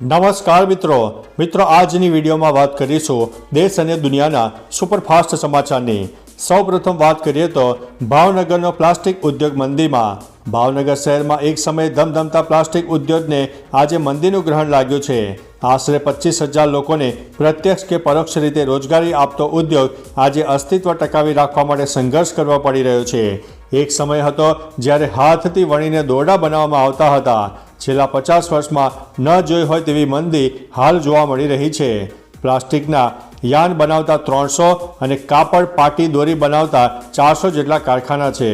નમસ્કાર મિત્રો આજની વિડીયોમાં વાત કરીશું દેશ અને દુનિયાના સુપરફાસ્ટ સમાચારની। સૌપ્રથમ વાત કરીએ તો ભાવનગરનો પ્લાસ્ટિક ઉદ્યોગ મંદીમાં। ભાવનગર શહેરમાં એક સમયે ધમધમતા પ્લાસ્ટિક ઉદ્યોગને આજે મંદીનું ગ્રહણ લાગ્યું છે। આશરે 25,000 લોકોને પ્રત્યક્ષ કે પરોક્ષ રીતે રોજગારી આપતો ઉદ્યોગ આજે અસ્તિત્વ ટકાવી રાખવા માટે સંઘર્ષ કરવો પડી રહ્યો છે। એક સમય હતો જ્યારે હાથથી વણીને દોરડા બનાવવામાં આવતા હતા। છેલ્લા 50 વર્ષમાં ન જોઈ હોય તેવી મંદી હાલ જોવા મળી રહી છે। પ્લાસ્ટિકના યાન બનાવતા 300 અને કાપડ પાટી દોરી બનાવતા 400 જેટલા કારખાના છે।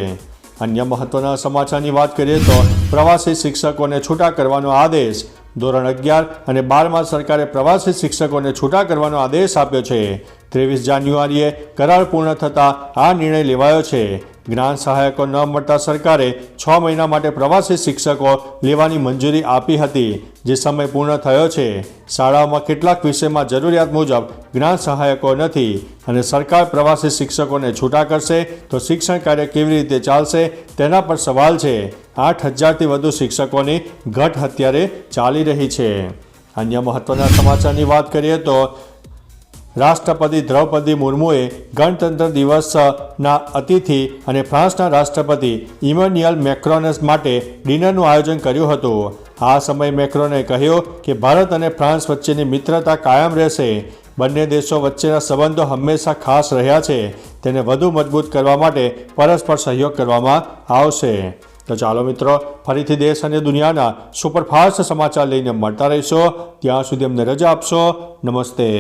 અન્ય મહત્વના સમાચારની વાત કરીએ તો પ્રવાસી શિક્ષકોને છૂટા કરવાનો આદેશ। ધોરણ 11 અને 12માં સરકારે પ્રવાસી શિક્ષકોને છૂટા કરવાનો આદેશ આપ્યો છે। 23 જાન્યુઆરીએ કરાર પૂર્ણ થતાં આ નિર્ણય લેવાયો છે। જ્ઞાન સહાયકો ન મળતા સરકારે 6 મહિના માટે પ્રવાસી શિક્ષકો લેવાની મંજૂરી આપી હતી, જે સમય પૂર્ણ થયો છે। શાળાઓમાં કેટલાક વિષયમાં જરૂરિયાત મુજબ જ્ઞાન સહાયકો નથી અને સરકાર પ્રવાસી શિક્ષકોને છૂટા કરશે તો શિક્ષણ કાર્ય કેવી રીતે ચાલશે તેના પર સવાલ છે। 8,000થી વધુ શિક્ષકોની ઘટ અત્યારે ચાલી રહી છે। અન્ય મહત્વના સમાચારની વાત કરીએ તો રાષ્ટ્રપતિ દ્રૌપદી મુર્મુએ ગણતંત્ર દિવસના અતિથિ અને ફ્રાન્સના રાષ્ટ્રપતિ ઇમેન્યુઅલ મેક્રોન માટે ડિનરનું આયોજન કર્યું હતું। આ સમયે મેક્રોને કહ્યું કે ભારત અને ફ્રાન્સ વચ્ચેની મિત્રતા કાયમ રહેશે। બંને દેશો વચ્ચેના સંબંધો હંમેશા ખાસ રહ્યા છે, તેને વધુ મજબૂત કરવા માટે પરસ્પર સહયોગ કરવામાં આવશે। તો ચાલો મિત્રો, ફરીથી દેશ અને દુનિયાના સુપરફાસ્ટ સમાચાર લઈને મળતા રહીશો। ત્યાં સુધી અમને રજા આપશો। નમસ્તે।